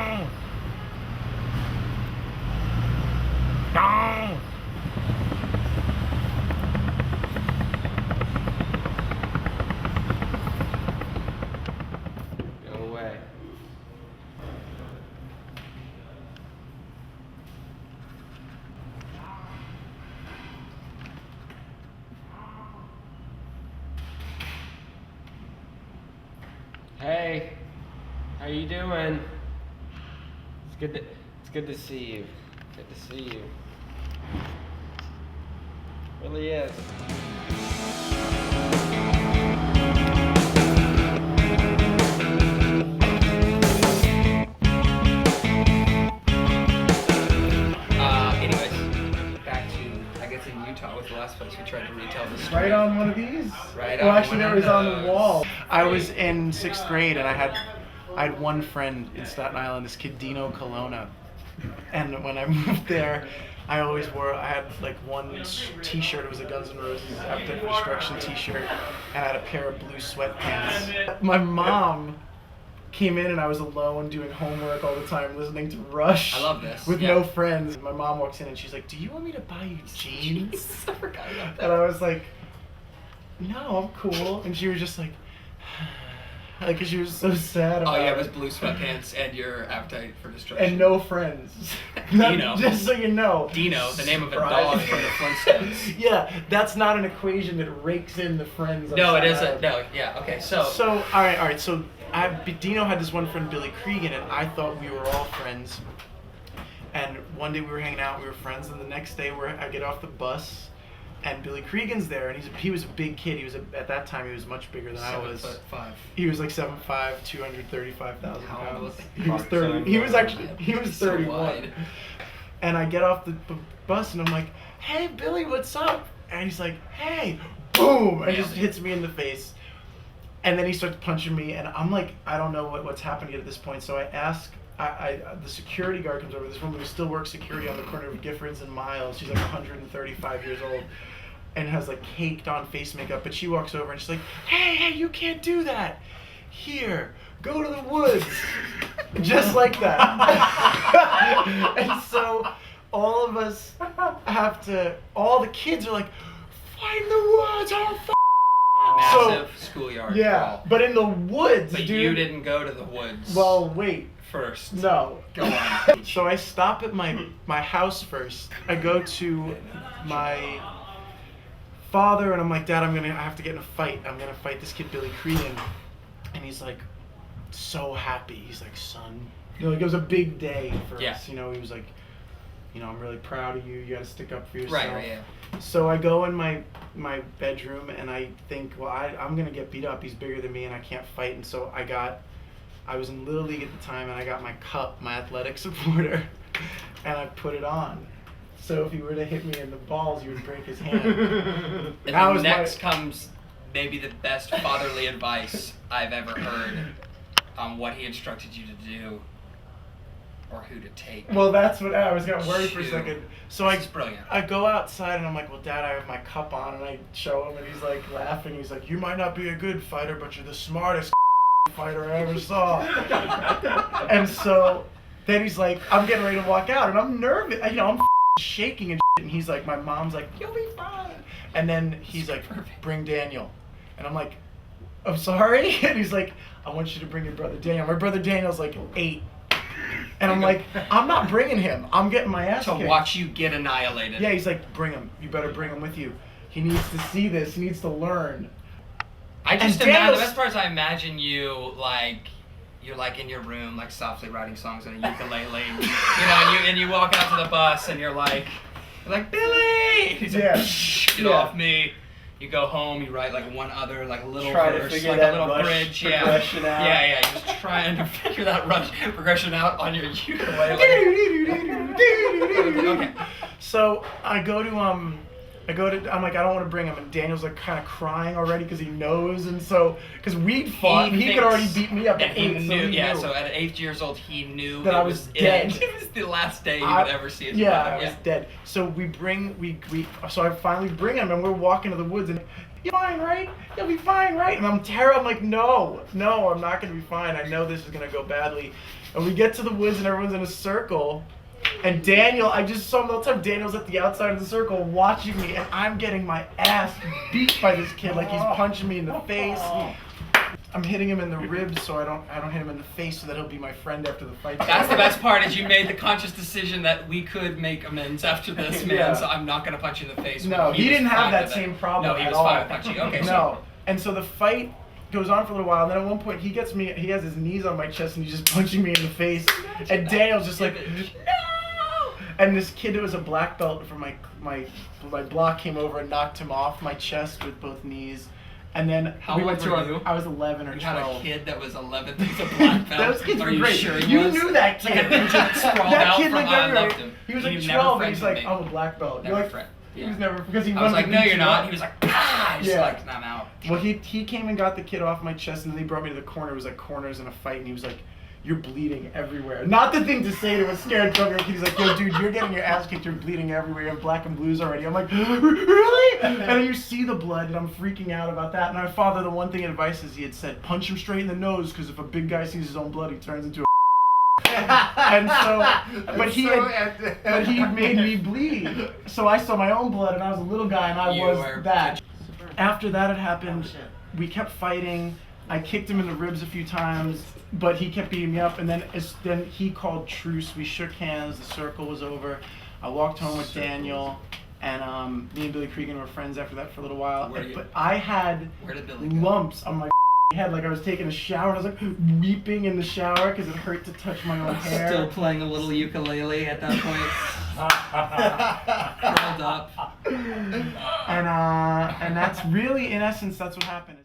Go away. Hey, how you doing? It's good to see you. Good to see you. Really is. Utah was the last place we tried to retell the story. Right on one of these? Right well, on actually, one that of was on those. the wall. I was in 6th grade, and I had one friend in Staten Island, this kid Dino Colonna. And when I moved there, I had like one t-shirt. It was a Guns N' Roses Appetite for Destruction t-shirt, and I had a pair of blue sweatpants. My mom came in and I was alone doing homework all the time, listening to Rush. I love this. With no friends. My mom walks in and she's like, "Do you want me to buy you jeans?" I forgot about that. And I was like, "No, I'm cool." And she was just like, like, 'cause she was so sad about it was blue sweatpants and your Appetite for Destruction. and no friends. Dino. Just so you know. Dino, the name of a dog from the Flintstones. Yeah, that's not an equation that rakes in the friends. No, it isn't. No, yeah, okay, so all right, so Dino had this one friend, Billy Cregan, and I thought we were all friends. And one day we were hanging out, we were friends, and the next day I get off the bus, and Billy Cregan's there, and he was a big kid. At that time he was much bigger than I was. 7'5". He was like 7'5", 235,000 How old was pounds. he? He was 30. He was So 31. wide. And I get off the bus, and I'm like, "Hey, Billy, what's up?" And he's like, "Hey," boom, and just hits me in the face. And then he starts punching me, and I'm like, I don't know what's happening at this point. So I ask, the security guard comes over. This woman who still works security on the corner of Giffords and Miles. She's like 135 years old, and has like caked on face makeup. But she walks over and she's like, "Hey, you can't do that. Here, go to the woods." Just like that. And so all of us all the kids are like, "Find the woods, oh Massive schoolyard brawl. But in the woods, But dude. you didn't go to the woods. Well, wait. First. No. Go on. So I stop at my house first. I go to my father and I'm like, "Dad, I have to get in a fight. I'm gonna fight this kid Billy Cregan." And he's like, so happy. He's like, "Son," like it was a big day for us. He was like, "I'm really proud of you. You gotta stick up for yourself." Right, yeah. So I go in my bedroom and I think, well, I'm gonna get beat up. He's bigger than me and I can't fight. And so I was in Little League at the time, and I got my cup, my athletic supporter, and I put it on. So if he were to hit me in the balls, he would break his hand. And then next comes maybe the best fatherly advice I've ever heard on what he instructed you to do or who to take. Well, that's what I was gonna worry for a second. So It's brilliant. I go outside and I'm like, "Well, Dad, I have my cup on," and I show him, and he's like laughing. He's like, "You might not be a good fighter, but you're the smartest fighter I ever saw." And so then he's like, I'm getting ready to walk out, and I'm nervous. I'm shaking and shit. And he's like, my mom's like, "You'll be fine." And then he's like, "Bring Daniel." And I'm like, "I'm sorry." And he's like, "I want you to bring your brother Daniel." My brother Daniel's like 8. And I'm like, "I'm not bringing him. I'm getting my ass kicked." To watch you get annihilated. Yeah, he's like, "Bring him. You better bring him with you. He needs to see this. He needs to learn." I just imagine, the best part is I imagine you you're like in your room, like softly writing songs on a ukulele, and you walk out to the bus and you're like, "Billy!" He's like, "Get off me." You go home, you write like one other like little verse, like a little bridge, progression out. Yeah, just trying to figure that Rush progression out on your ukulele. Okay. So I go to I'm like, I don't want to bring him, and Daniel's like kind of crying already because he knows, and so because we'd fought, he could already beat me up at 8. So at 8 years old, he knew that I was dead. It was the last day he would ever see his brother. I was dead. So so I finally bring him, and we're walking to the woods, and you're fine, right? You'll be fine, right? And I'm terrified. I'm like, no, I'm not gonna be fine. I know this is gonna go badly. And we get to the woods and everyone's in a circle. And Daniel, I just saw him the whole time. Daniel's at the outside of the circle watching me, and I'm getting my ass beat by this kid. Like he's punching me in the face. I'm hitting him in the ribs so I don't hit him in the face so that he'll be my friend after the fight. That's the best part is you made the conscious decision that we could make amends after this, man. Yeah. So I'm not gonna punch you in the face. No, he didn't have that same problem. No, he was at all. fine with punching. Okay, No. so And so the fight goes on for a little while, and then at one point he has his knees on my chest and he's just punching me in the face. And Daniel's just like, no! And this kid that was a black belt from my block came over and knocked him off my chest with both knees. And then How we old went to were you? I was 11 or you 12. had a kid that was 11 that was a black belt. Those kids Are were you great. sure he You was? knew that kid. Like a ninja that sprawled that out kid from looked I everywhere. loved him. He was like He never 12 and he's friended like, me. I'm a black belt. Never You're like, friend. he Yeah. was never, because he I was wanted like, to no, beat you're you not. up. He was like, ah! Just Yeah. like, I'm out. Well, he came and got the kid off my chest, and then he brought me to the corner. It was like corners in a fight, and he was like, you're bleeding everywhere. Not the thing to say to a scared drunk kid. He's like, yo, dude, you're getting your ass kicked. You're bleeding everywhere. You have black and blues already. I'm like, really? And then you see the blood, and I'm freaking out about that. And my father, the one thing advice is he had said, punch him straight in the nose, because if a big guy sees his own blood, he turns into a and so, but he made me bleed. So I saw my own blood, and I was a little guy, and I was that. After that had happened, we kept fighting. I kicked him in the ribs a few times, but he kept beating me up. And then he called truce. We shook hands. The circle was over. I walked home with Daniel, and me and Billy Cregan were friends after that for a little while. But I had Where did Billy go? lumps on my head, like I was taking a shower, and I was like weeping in the shower because it hurt to touch my own hair. Still playing a little ukulele at that point. Curled up. And that's really, in essence, that's what happened.